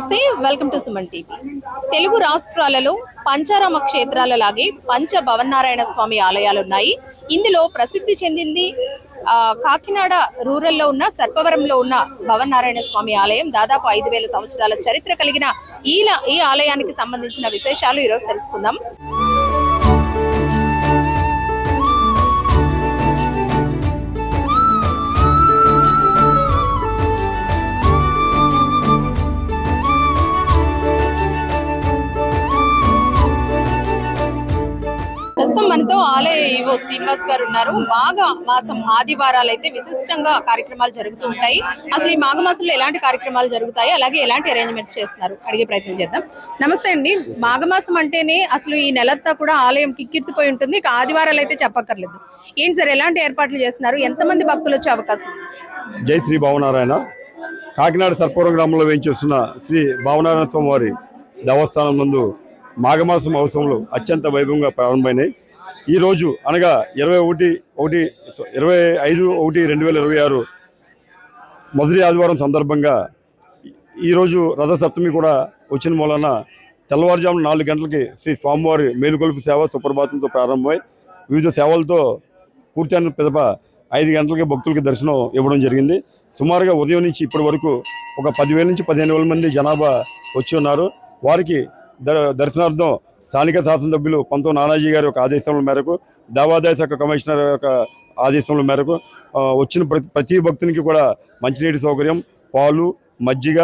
నమస్తే, welcome to Suman TV. Telugu రాష్ట్రాలలో పంచారామ క్షేత్రాలలాగే పంచ భవన్నారాయణ స్వామి ఆలయాలు ఉన్నాయి. ఇందులో ప్రసిద్ధి చెందింది కాకినాడ రూరల్లో ఉన్న సర్పవరంలో ఉన్న భవన్నారాయణ స్వామి ఆలయం. దాదాపు 5,000 సంవత్సరాల చరిత్ర కలిగిన ఈ ఆలయానికి సంబంధించిన విశేషాలు ఈరోజు తెలుసుకుందాం. ప్రస్తుతం మనతో ఆలయ ఈవో శ్రీనివాస్ గారు ఉన్నారు. మాఘ మాసం ఆదివారాలు అయితే విశిష్టంగా కార్యక్రమాలు జరుగుతూ ఉంటాయి. అసలు ఈ మాఘ మాసంలో ఎలాంటి కార్యక్రమాలు జరుగుతాయి, అలాగే ఎలాంటి అరేంజ్మెంట్స్ చేస్తున్నారు అడిగే ప్రయత్నం చేద్దాం. నమస్తే అండి. మాఘమాసం అంటేనే అసలు ఈ నెలంతా కూడా ఆలయం కిక్కిరిసిపోయి ఉంటుంది. ఇక ఆదివారాలు అయితే చెప్పక్కర్లేదు. ఏంటి సార్, ఎలాంటి ఏర్పాట్లు చేస్తున్నారు? ఎంతమంది భక్తులు వచ్చే అవకాశం ఉంది? జై శ్రీ భావనారాయణ. కాకినాడ సర్పవరం గ్రామంలో వేయించేస్తున్న శ్రీ భావనారాయణ స్వామివారి దేవస్థానం నందు మాఘమాసం మహోత్సవంలో అత్యంత వైభవంగా ప్రారంభమైనాయి. ఈరోజు అనగా 25/1/2026 మొదటి ఆదివారం సందర్భంగా ఈరోజు రథసప్తమి కూడా వచ్చిన మూలన తెల్లవారుజామున 4 గంటలకి శ్రీ స్వామివారి మేలుకొలుపు సేవ సుప్రభాతంతో ప్రారంభమై వివిధ సేవలతో పూర్తయిన పిదప 5 గంటలకి భక్తులకి దర్శనం ఇవ్వడం జరిగింది. సుమారుగా ఉదయం నుంచి ఇప్పటి వరకు ఒక 10,000 నుంచి 15,000 మంది జనాభా వచ్చి ఉన్నారు. వారికి దర్శనార్థం స్థానిక శాసనసభ్యులు పంతో నానాజీ గారి యొక్క ఆదేశాల మేరకు, దేవాదాయ శాఖ కమిషనర్ యొక్క ఆదేశాల మేరకు వచ్చిన ప్రతి భక్తునికి కూడా మంచినీటి సౌకర్యం, పాలు, మజ్జిగ,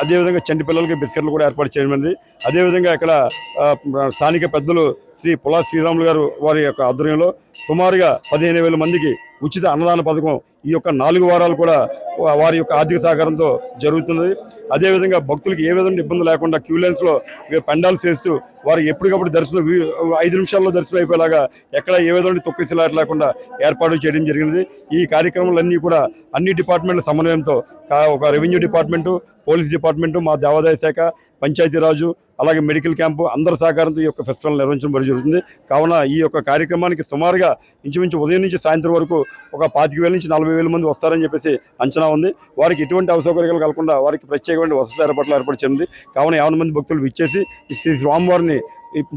అదేవిధంగా చంటి పిల్లలకి బిస్కెట్లు కూడా ఏర్పాటు చేయమైనది. అదేవిధంగా ఇక్కడ స్థానిక పెద్దలు శ్రీ పులా శ్రీరాములు గారు వారి యొక్క ఆధ్వర్యంలో సుమారుగా 15,000 మందికి ఉచిత అన్నదాన పథకం ఈ యొక్క 4 వారాలు కూడా వారి యొక్క ఆర్థిక సహకారంతో జరుగుతున్నది. అదేవిధంగా భక్తులకి ఏ విధంగా ఇబ్బంది లేకుండా క్యూ లైన్స్లో పెండాల్స్ చేస్తూ వారికి ఎప్పటికప్పుడు దర్శనం 5 నిమిషాల్లో దర్శనం అయిపోయేలాగా ఎక్కడ ఏ విధంగా తొక్కిసలాట లేకుండా ఏర్పాటు చేయడం జరిగినది. ఈ కార్యక్రమాలన్నీ కూడా అన్ని డిపార్ట్మెంట్ల సమన్వయంతో ఒక రెవెన్యూ డిపార్ట్మెంటు, పోలీస్ డిపార్ట్మెంటు, మా దేవాదాయ శాఖ, పంచాయతీరాజు, అలాగే మెడికల్ క్యాంపు అందరి సహకారంతో ఈ యొక్క ఫెస్టివల్ నిర్వహించడం జరుగుతుంది. కావున ఈ యొక్క కార్యక్రమానికి సుమారుగా ఇంచుమించు ఉదయం నుంచి సాయంత్రం వరకు ఒక 25,000 నుంచి 40,000 మంది వస్తారని చెప్పేసి అంచనా ఉంది. వారికి ఎటువంటి అసౌకర్యాలు కలగకుండా వారికి ప్రత్యేకమైన వసతి ఏర్పాటు చేయండి. కావున 50 మంది భక్తులు విచ్చేసి శ్రీ స్వామివారిని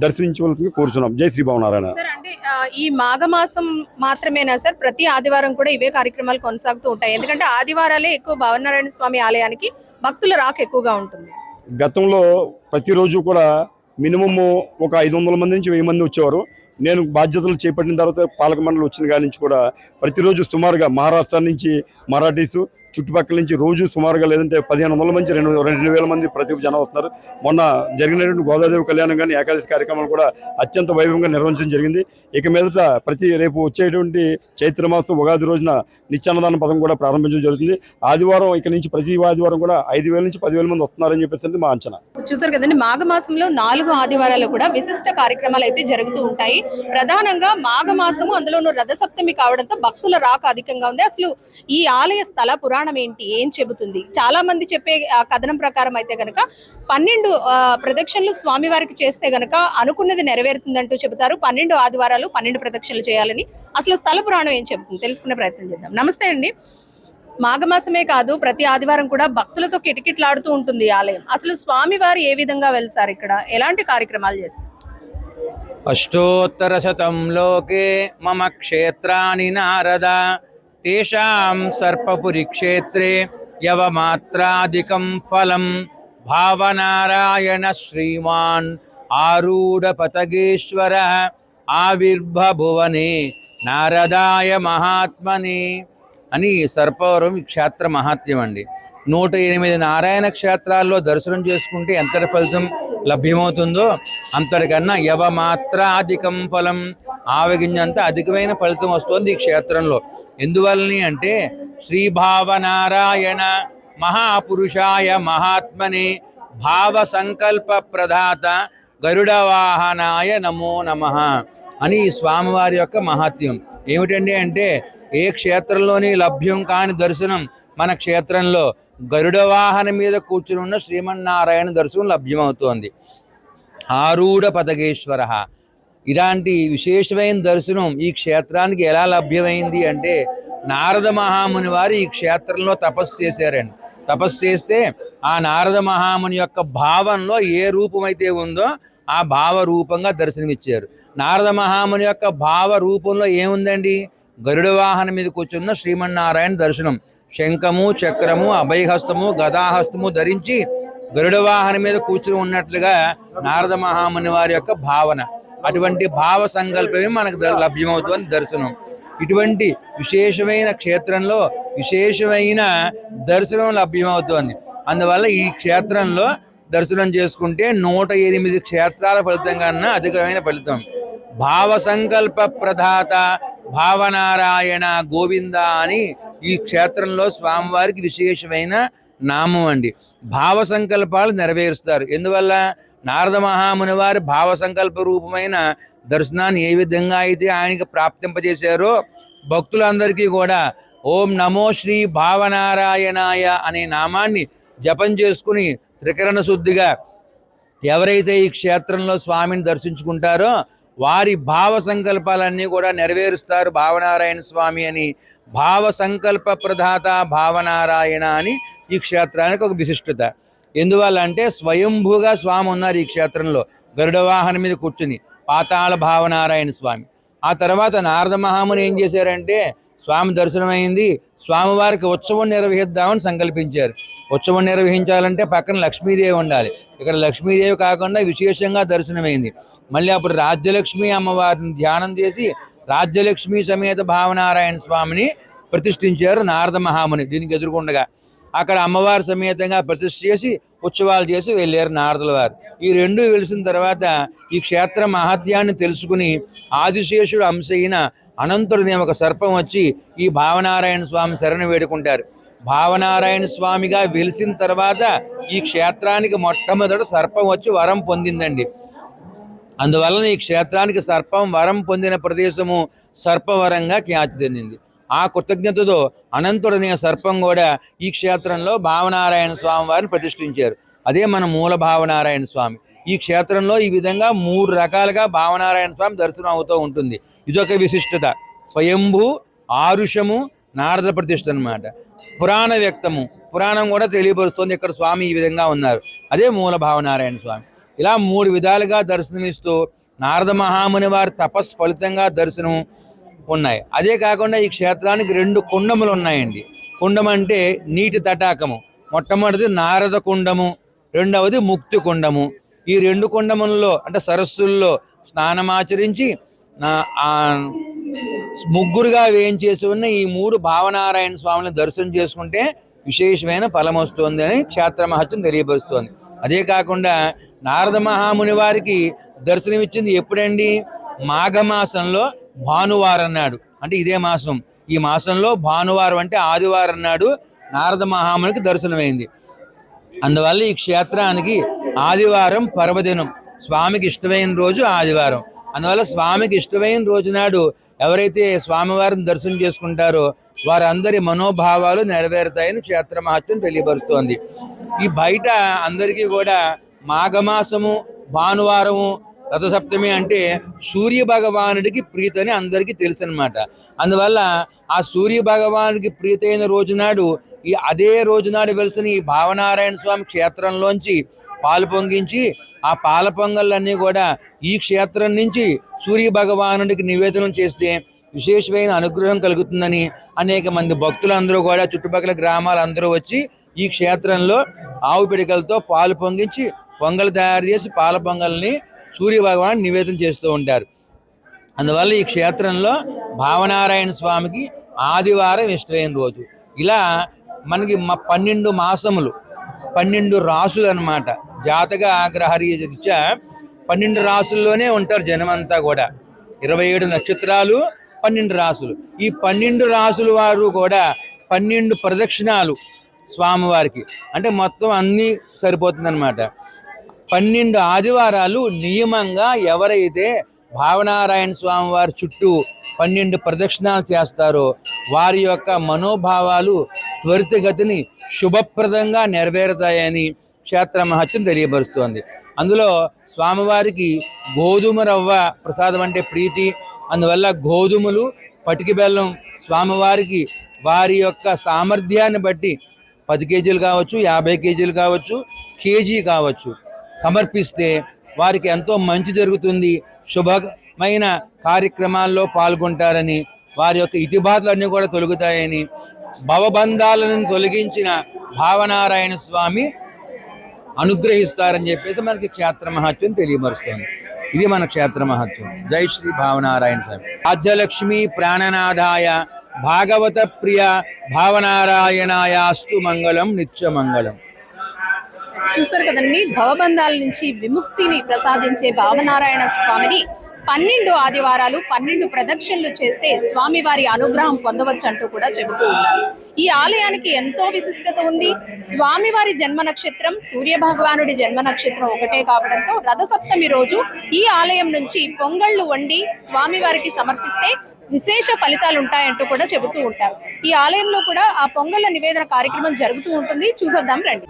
దర్శించవలసింది కోరుచున్నాం. జై శ్రీ భావనారాయణ. అంటే ఈ మాఘమాసం మాత్రమేనా సార్, ప్రతి ఆదివారం కూడా ఇవే కార్యక్రమాలు కొనసాగుతూ ఉంటాయి? ఎందుకంటే ఆదివారాలే ఎక్కువ భావనారాయణ స్వామి ఆలయానికి భక్తుల రాక ఎక్కువగా ఉంటుంది. గతంలో ప్రతిరోజు కూడా మినిమము ఒక 500 మంది నుంచి 1000 మంది వచ్చేవారు. నేను బాధ్యతలు చేపట్టిన తర్వాత పాలక మండలి వచ్చిన కాడి నుంచి కూడా ప్రతిరోజు సుమారుగా మహారాష్ట్ర నుంచి మరాఠీసు చుట్టుపక్కల నుంచి రోజు సుమారుగా లేదంటే 1,500 నుంచి 2,000 మంది ప్రతి జనం వస్తున్నారు. మొన్న జరిగినటువంటి గోదాదేవి కళ్యాణం కానీ ఏకాదశి కార్యక్రమాలు కూడా అత్యంత వైభవంగా నిర్వహించడం జరిగింది. ఇక మీదట రేపు వచ్చేటువంటి చైత్రమాసం ఉగాది రోజున నిత్యాన్నదాన పథకం కూడా ప్రారంభించడం జరుగుతుంది. ఆదివారం ఇక నుంచి ప్రతి ఆదివారం కూడా 5,000 నుంచి 10,000 మంది వస్తున్నారని చెప్పేసి మా అంచనా. చూసారు కదండి, మాఘమాసంలో 4 ఆదివారాలు కూడా విశిష్ట కార్యక్రమాలు అయితే జరుగుతూ ఉంటాయి. ప్రధానంగా మాఘమాసము, అందులోనూ రథసప్తమి కావడంతో భక్తుల రాక అధికంగా ఉంది. అసలు ఈ ఆలయ స్థల పురాణం ఏంటి, ఏం చెబుతుంది? చాలా మంది చెప్పే కథనం ప్రకారం అయితే గనక 12 ప్రదక్షిణలు స్వామివారికి చేస్తే గనక అనుకున్నది నెరవేరుతుందంటూ చెబుతారు. 12 ఆదివారాలు 12 ప్రదక్షిణలు చేయాలని. అసలు స్థల పురాణం ఏం చెబుతుంది తెలుసుకునే ప్రయత్నం చేద్దాం. నమస్తే అండి. మాఘమాసమే కాదు, ప్రతి ఆదివారం కూడా భక్తులతో కిటకిటలాడుతూ ఉంటుంది ఈ ఆలయం. అసలు స్వామివారు ఏ విధంగా వెళ్తారు, ఇక్కడ ఎలాంటి కార్యక్రమాలు చేస్తారు? అష్టోత్తరశతం లోకే మమ క్షేత్రాని నారద తేషాం సర్పపురి క్షేత్రే యవమాత్రాధికం ఫలం భావనారాయణ శ్రీమాన్ ఆరూఢ పతగేశ్వర ఆవిర్భువనే నారదాయ మహాత్మనే అని సర్పవరం క్షేత్ర మహాత్మ్యం అండి. 108 నారాయణ క్షేత్రాల్లో దర్శనం చేసుకుంటే ఎంతటి ఫలితం లభ్యమవుతుందో అంతటికన్నా యవమాత్రాధికం ఫలం, ఆవగింజంత అధికమైన ఫలితం వస్తుంది ఈ క్షేత్రంలో. ఎందువల్లని అంటే శ్రీభావనారాయణ మహాపురుషాయ మహాత్మనే భావ సంకల్ప ప్రదాత గరుడ వాహనాయ నమో నమః అని స్వామివారి యొక్క మహాత్మ్యం. ఏమిటండి అంటే ఏ క్షేత్రంలోని లభ్యం కాని దర్శనం మన క్షేత్రంలో గరుడ వాహనం మీద కూర్చుని ఉన్న శ్రీమన్నారాయణ దర్శనం లభ్యమవుతోంది. ఆరూఢ పదగేశ్వర ఇలాంటి విశేషమైన దర్శనం ఈ క్షేత్రానికి ఎలా లభ్యమైంది అంటే నారద మహాముని వారు ఈ క్షేత్రంలో తపస్సు చేశారండి. తపస్సు చేస్తే ఆ నారద మహాముని యొక్క భావంలో ఏ రూపమైతే ఉందో ఆ భావ రూపంగా దర్శనమిచ్చారు. నారద మహాముని యొక్క భావ రూపంలో ఏముందండి? గరుడ వాహనం మీద కూర్చున్న శ్రీమన్నారాయణ దర్శనం. శంఖము, చక్రము, అభయహస్తము, గదాహస్తము ధరించి గరుడ వాహనం మీద కూర్చుని ఉన్నట్లుగా నారద మహాముని వారి యొక్క భావన. అటువంటి భావ సంకల్పమే మనకు లభ్యమవుతుంది దర్శనం. ఇటువంటి విశేషమైన క్షేత్రంలో విశేషమైన దర్శనం లభ్యమవుతోంది. అందువల్ల ఈ క్షేత్రంలో దర్శనం చేసుకుంటే 108 క్షేత్రాల ఫలితం కన్నా అధికమైన ఫలితం. భావ సంకల్ప ప్రదాత భావనారాయణ గోవింద అని ఈ క్షేత్రంలో స్వామివారికి విశేషమైన నామం అండి. భావ సంకల్పాలు నెరవేరుస్తారు. ఎందువల్ల? నారద మహాముని వారి భావ సంకల్ప రూపమైన దర్శనాన్ని ఏ విధంగా అయితే ఆయనకి ప్రాప్తింపజేశారో భక్తులందరికీ కూడా ఓం నమో శ్రీ భావనారాయణాయ అనే నామాన్ని జపం చేసుకుని త్రికరణ శుద్ధిగా ఎవరైతే ఈ క్షేత్రంలో స్వామిని దర్శించుకుంటారో వారి భావ సంకల్పాలన్నీ కూడా నెరవేరుస్తారు భావనారాయణ స్వామి అని. భావ సంకల్ప ప్రదాత భావనారాయణ అని ఈ క్షేత్రానికి ఒక విశిష్టత. ఎందువల్ల అంటే స్వయంభూగా స్వామి ఉన్నారు ఈ క్షేత్రంలో గరుడ వాహనం మీద కూర్చుని, పాతాళ భావనారాయణ స్వామి. ఆ తర్వాత నారద మహాముని ఏం చేశారంటే స్వామి దర్శనమైంది, స్వామివారికి ఉత్సవం నిర్వహిద్దామని సంకల్పించారు. ఉత్సవం నిర్వహించాలంటే పక్కన లక్ష్మీదేవి ఉండాలి. ఇక్కడ లక్ష్మీదేవి కాకుండా విశేషంగా దర్శనమైంది. మళ్ళీ అప్పుడు రాజ్యలక్ష్మి అమ్మవారిని ధ్యానం చేసి రాజ్యలక్ష్మి సమేత భావనారాయణ స్వామిని ప్రతిష్ఠించారు నారద మహాముని. దీనికి ఎదురుకుండగా అక్కడ అమ్మవారి సమేతంగా ప్రతిష్ఠ చేసి ఉత్సవాలు చేసి వెళ్ళారు నారదుల వారు. ఈ రెండు వెలిసిన తర్వాత ఈ క్షేత్ర మహత్యాన్ని తెలుసుకుని ఆదిశేషుడు అంశ అయిన అనంతుడిని ఒక సర్పం వచ్చి ఈ భావనారాయణ స్వామి శరణు వేడుకుంటారు. భావనారాయణ స్వామిగా వెలిసిన తర్వాత ఈ క్షేత్రానికి మొట్టమొదట సర్పం వచ్చి వరం పొందిందండి. అందువలన ఈ క్షేత్రానికి సర్పం వరం పొందిన ప్రదేశము సర్పవరంగా ఖ్యాతి చెందింది. ఆ కృతజ్ఞతతో అనంతుడనే సర్పం కూడా ఈ క్షేత్రంలో భావనారాయణ స్వామి వారిని ప్రతిష్ఠించారు. అదే మన మూల భావనారాయణ స్వామి. ఈ క్షేత్రంలో ఈ విధంగా 3 రకాలుగా భావనారాయణ స్వామి దర్శనం అవుతూ ఉంటుంది. ఇదొక విశిష్టత. స్వయంభూ, ఆరుషము, నారద ప్రతిష్ఠ అన్నమాట. పురాణ వ్యక్తము, పురాణం కూడా తెలియపరుస్తుంది ఇక్కడ స్వామి ఈ విధంగా ఉన్నారు. అదే మూల భావనారాయణ స్వామి. ఇలా 3 విధాలుగా దర్శనమిస్తూ నారద మహాముని వారి తపస్సు ఫలితంగా దర్శనం ఉన్నాయి. అదే కాకుండా ఈ క్షేత్రానికి 2 కుండములు ఉన్నాయండి. కుండం అంటే నీటి తటాకము. మొట్టమొదటిది నారద కుండము, రెండవది ముక్తి కుండము. ఈ 2 కుండములలో అంటే సరస్సుల్లో స్నానమాచరించి ముగ్గురుగా వేయించేసి ఉన్న ఈ 3 భావనారాయణ స్వామిని దర్శనం చేసుకుంటే విశేషమైన ఫలం వస్తుంది అని క్షేత్ర మహత్యం తెలియపరుస్తోంది. అదే కాకుండా నారద మహాముని వారికి దర్శనమిచ్చింది ఎప్పుడండి? మాఘమాసంలో భానువారం నాడు. అంటే ఇదే మాసం. ఈ మాసంలో భానువారం అంటే ఆదివారం నాడు నారద మహామునికి దర్శనమైంది. అందువల్ల ఈ క్షేత్రానికి ఆదివారం పర్వదినం. స్వామికి ఇష్టమైన రోజు ఆదివారం. అందువల్ల స్వామికి ఇష్టమైన రోజు నాడు ఎవరైతే స్వామివారిని దర్శనం చేసుకుంటారో వారందరి మనోభావాలు నెరవేరుతాయని క్షేత్ర మహత్యం తెలియపరుస్తోంది. ఈ బయట అందరికీ కూడా మాఘమాసము, భానువారము, రథసప్తమి అంటే సూర్య భగవానుడికి ప్రీతి అని అందరికీ తెలుసు అనమాట. అందువల్ల ఆ సూర్య భగవానుడికి ప్రీతి అయిన రోజునాడు అదే రోజునాడు వెలిసిన ఈ భావనారాయణ స్వామి క్షేత్రంలోంచి పాలు పొంగించి ఆ పాల పొంగళ్ళన్నీ కూడా ఈ క్షేత్రం నుంచి సూర్య భగవానుడికి నివేదనం చేస్తే విశేషమైన అనుగ్రహం కలుగుతుందని అనేక మంది భక్తులందరూ కూడా చుట్టుపక్కల గ్రామాలందరూ వచ్చి ఈ క్షేత్రంలో ఆవు పిడికలతో పాలు పొంగించి పొంగలు తయారు చేసి పాల పొంగల్ని సూర్య భగవాన్ నివేదన చేస్తూ ఉంటారు. అందువల్ల ఈ క్షేత్రంలో భావనారాయణ స్వామికి ఆదివారం ఇష్టమైన రోజు. ఇలా మనకి 12 మాసములు 12 రాసులు అన్నమాట. జాతక గ్రహరీత్యా 12 రాసుల్లోనే ఉంటారు జనమంతా కూడా. 27 నక్షత్రాలు, 12 రాసులు. ఈ 12 రాసుల వారు కూడా 12 ప్రదక్షిణాలు స్వామివారికి, అంటే మొత్తం అన్నీ సరిపోతుందన్నమాట. 12 ఆదివారాలు నియమంగా ఎవరైతే భావనారాయణ స్వామి వారి చుట్టూ 12 ప్రదక్షిణాలు చేస్తారో వారి యొక్క మనోభావాలు త్వరితగతిని శుభప్రదంగా నెరవేరుతాయని క్షేత్ర మహత్యం తెలియపరుస్తోంది. అందులో స్వామివారికి గోధుమ రవ్వ ప్రసాదం అంటే ప్రీతి. అందువల్ల గోధుమలు, పటికి బెల్లం స్వామివారికి వారి యొక్క సామర్థ్యాన్ని బట్టి 10 కేజీలు కావచ్చు, 50 కేజీలు కావచ్చు, కేజీ కావచ్చు సమర్పిస్తే వారికి ఎంతో మంచి జరుగుతుంది, శుభమైన కార్యక్రమాల్లో పాల్గొంటారని, వారి యొక్క ఇతిబాధలన్నీ కూడా తొలగుతాయని, భవబంధాలను తొలగించిన భావనారాయణ స్వామి అనుగ్రహిస్తారని చెప్పేసి మనకి క్షేత్ర మహత్యం తెలియపరుస్తుంది. ఇది మన క్షేత్ర మహత్యం. జై శ్రీ భావనారాయణ స్వామి. రాజ్యలక్ష్మి ప్రాణనాథాయ భాగవత ప్రియ భావనారాయణాయాస్తు మంగళం నిత్యమంగళం. చూసారు కదండి, భవబంధాల నుంచి విముక్తిని ప్రసాదించే భావనారాయణ స్వామిని 12 ఆదివారాలు 12 ప్రదక్షిణలు చేస్తే స్వామివారి అనుగ్రహం పొందవచ్చు అంటూ కూడా చెబుతూ ఉన్నారు. ఈ ఆలయానికి ఎంతో విశిష్టత ఉంది. స్వామివారి జన్మ నక్షత్రం సూర్య భగవానుడి జన్మ నక్షత్రం ఒకటే కావడంతో రథసప్తమి రోజు ఈ ఆలయం నుంచి పొంగళ్ళు వండి స్వామివారికి సమర్పిస్తే విశేష ఫలితాలు ఉంటాయంటూ కూడా చెబుతూ ఉంటారు. ఈ ఆలయంలో కూడా ఆ పొంగళ్ళ నివేదన కార్యక్రమం జరుగుతూ ఉంటుంది. చూసొద్దాం రండి.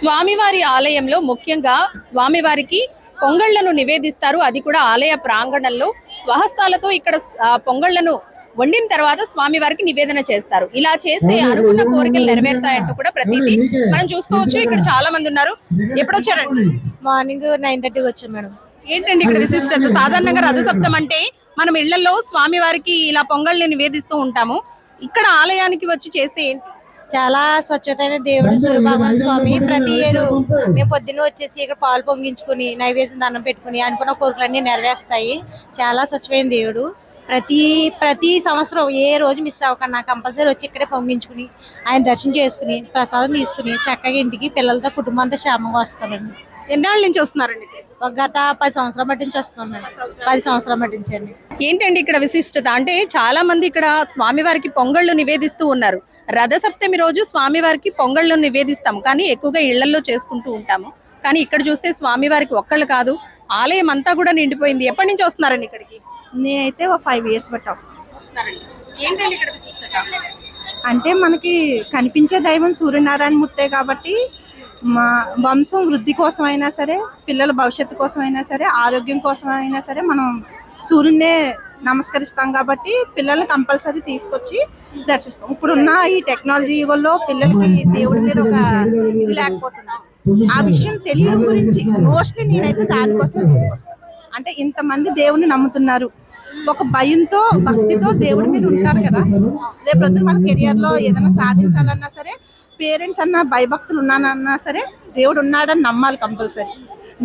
స్వామివారి ఆలయంలో ముఖ్యంగా స్వామివారికి పొంగళ్లను నివేదిస్తారు. అది కూడా ఆలయ ప్రాంగణంలో స్వహస్తాలతో ఇక్కడ పొంగళ్లను వండిన తర్వాత స్వామివారికి నివేదన చేస్తారు. ఇలా చేస్తే అనుకున్న కోరికలు నెరవేరుతాయంటూ కూడా ప్రతీతి మనం చూసుకోవచ్చు. ఇక్కడ చాలా మంది ఉన్నారు. ఎప్పుడొచ్చారండి? మార్నింగ్ 9:30 వచ్చాం మేడం. ఏంటండి ఇక్కడ విశిష్టత? సాధారణంగా రథసప్తం అంటే మనం ఇళ్లలో స్వామివారికి ఇలా పొంగళ్ళని నివేదిస్తూ ఉంటాము. ఇక్కడ ఆలయానికి వచ్చి చేస్తే చాలా స్వచ్ఛతైన దేవుడు సూర్యభగవాన్ స్వామి. ప్రతి ఇయర్ మేము పొద్దున్న వచ్చేసి ఇక్కడ పాలు పొంగించుకుని నైవేద్యం దండం పెట్టుకుని అనుకున్న కోరికలన్నీ నెరవేరుస్తాయి. చాలా స్వచ్ఛమైన దేవుడు. ప్రతి సంవత్సరం ఏ రోజు మిస్ అవ్వకుండా కంపల్సరీ వచ్చి ఇక్కడే పొంగించుకుని ఆయన దర్శనం చేసుకుని ప్రసాదం తీసుకుని చక్కగా ఇంటికి పిల్లలతో కుటుంబం అంతా క్షేమంగా వస్తామండి. ఎన్నాళ్ళ నుంచి వస్తున్నారండి? గత 10 సంవత్సరాల మట్టి నుంచి వస్తున్నాం మేడం. 10 సంవత్సరాల మట్టి నుంచి అండి. ఏంటండి ఇక్కడ విశిష్టత? అంటే చాలా మంది ఇక్కడ స్వామివారికి పొంగళ్ళు నివేదిస్తూ ఉన్నారు. రథసప్తమి రోజు స్వామివారికి పొంగళ్ళు నివేదిస్తాము, కానీ ఎక్కువగా ఇళ్లలో చేసుకుంటూ ఉంటాము. కానీ ఇక్కడ చూస్తే స్వామివారికి ఒక్కళ్ళు కాదు, ఆలయం అంతా కూడా నిండిపోయింది. ఎప్పటి నుంచి వస్తున్నారండి ఇక్కడికి? నేనైతే 5 years బట్టి వస్తాను. ఏంటండి ఇక్కడ విశిష్టత? అంటే మనకి కనిపించే దైవం సూర్యనారాయణ మూర్తే కాబట్టి మా వంశం వృద్ధి కోసం అయినా సరే, పిల్లల భవిష్యత్తు కోసం అయినా సరే, ఆరోగ్యం కోసం అయినా సరే మనం సూర్యున్నే నమస్కరిస్తాం కాబట్టి పిల్లల్ని కంపల్సరీ తీసుకొచ్చి దర్శిస్తాం. ఇప్పుడున్న ఈ టెక్నాలజీ యుగంలో పిల్లలకి దేవుడి మీద ఒక ఇది లేకపోతుంది. ఆ విషయం తెలియడం గురించి మోస్ట్లీ నేనైతే దానికోసమే తీసుకొస్తాను. అంటే ఇంతమంది దేవుడిని నమ్ముతున్నారు, ఒక భయంతో భక్తితో దేవుడి మీద ఉంటారు కదా. రేపొద్దున మన కెరియర్లో ఏదైనా సాధించాలన్నా సరే, పేరెంట్స్ అన్న భయభక్తులు ఉన్నానన్నా సరే దేవుడు ఉన్నాడని నమ్మాలి. కంపల్సరీ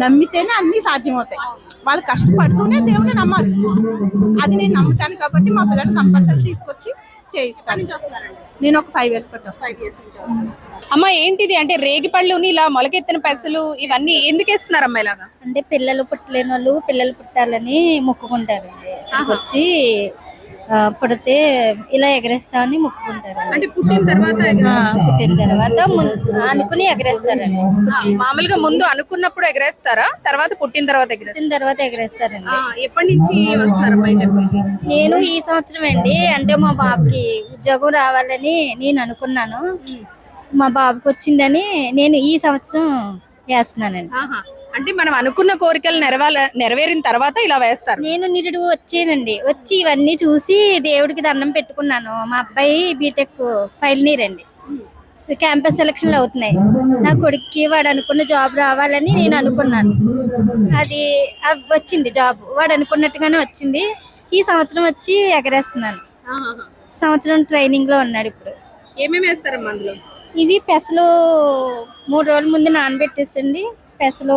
నమ్మితేనే అన్నీ సాధ్యమవుతాయి. వాళ్ళు కష్టపడుతూనే దేవుడిని నమ్మాలి. అది నేను నమ్ముతాను కాబట్టి మా పిల్లలు కంపల్సరీ తీసుకొచ్చి చేయిస్తాను. నేను ఒక 5 years బట్టి వస్తాను. అమ్మ ఏంటిది అంటే రేగిపళ్ళుని ఇలా మొలకెత్తిన పెసలు ఇవన్నీ ఎందుకు వేస్తున్నారమ్మా ఇలాగా? అంటే పిల్లలు పుట్టలేని వాళ్ళు పిల్లలు పుట్టాలని మొక్కుకుంటారండి. వచ్చి పుడితే ఇలా ఎగరేస్తామని మొక్కుకుంటారు. అంటే పుట్టిన తర్వాత అనుకుని ఎగరేస్తారండి. మామూలుగా ముందు అనుకున్నప్పుడు ఎగరేస్తారా, తర్వాత పుట్టిన తర్వాత పుట్టిన తర్వాత ఎగరేస్తారండి. ఎప్పటి నుంచి వస్తారమ్మా ఈ టెంపుల్కి? నేను ఈ సంవత్సరం అండి, అంటే మా బాబుకి ఉద్యోగం రావాలని నేను అనుకున్నాను. మా బాబుకి వచ్చిందని నేను ఈ సంవత్సరం వేస్తున్నానండి. అంటే మనం అనుకున్న కోరికలు నెరవేరిన తర్వాత ఇలా వేస్తారు. నేను నిరుడు వచ్చానండి. వచ్చి ఇవన్నీ చూసి దేవుడికి దండం పెట్టుకున్నాను. మా అబ్బాయి బీటెక్ ఫైనల్ ఇయర్ అండి. క్యాంపస్ సెలక్షన్లు అవుతున్నాయి. నా కొడుక్కి వాడు అనుకున్న జాబ్ రావాలని నేను అనుకున్నాను. అది వచ్చింది జాబ్, వాడు అనుకున్నట్టుగానే వచ్చింది. ఈ సంవత్సరం వచ్చి ఎగరేస్తున్నాను. సంవత్సరం ట్రైనింగ్ లో ఉన్నాడు. ఇప్పుడు ఏమేమి వేస్తారమ్మా అందులో? ఇవి పెసలు 3 రోజుల ముందు నానబెట్టేసండి. పెసలు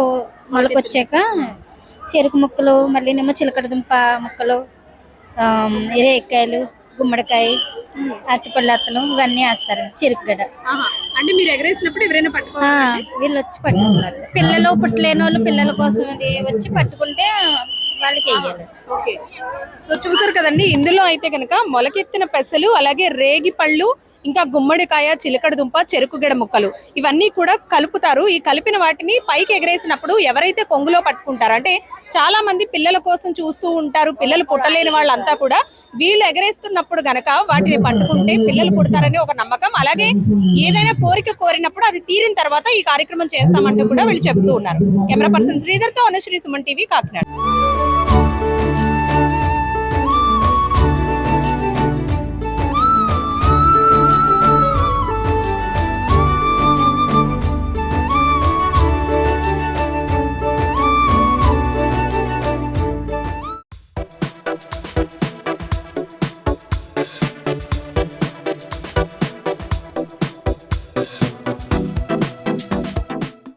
మొలకొచ్చాక చెరుకు ముక్కలు, మళ్ళీనేమో చిలకడ దుంప ముక్కలు, రేకాయలు, గుమ్మడికాయ, అరటిపళ్ళు అత్తలు ఇవన్నీ వేస్తారండి. చెరుకుగడ. అంటే మీరు ఎగరేసినప్పుడు ఎవరైనా పట్టుకోవాలి? వీళ్ళు వచ్చి పట్టుకున్నారు. పిల్లలు పుట్టలేని వాళ్ళు పిల్లల కోసం అది వచ్చి పట్టుకుంటే వాళ్ళకి వేయాలి. ఓకే, సో చూసారు కదండి, ఇందులో అయితే కనుక మొలకెత్తిన పెసలు, అలాగే రేగి పళ్ళు, ఇంకా గుమ్మడికాయ, చిలకడ దుంప, చెరుకు గడ ముక్కలు ఇవన్నీ కూడా కలుపుతారు. ఈ కలిపిన వాటిని పైకి ఎగరేసినప్పుడు ఎవరైతే కొంగులో పట్టుకుంటారో, అంటే చాలా మంది పిల్లల కోసం చూస్తూ ఉంటారు, పిల్లలు పుట్టలేని వాళ్ళంతా కూడా వీళ్ళు ఎగరేస్తున్నప్పుడు గనక వాటిని పట్టుకుంటే పిల్లలు పుడతారని ఒక నమ్మకం. అలాగే ఏదైనా కోరిక కోరినప్పుడు అది తీరిన తర్వాత ఈ కార్యక్రమం చేస్తామంటూ కూడా వీళ్ళు చెబుతూ ఉన్నారు. కెమెరా పర్సన్ శ్రీధర్తో అనుశ్రీ, సుమన్ టీవీ, కాకినాడ.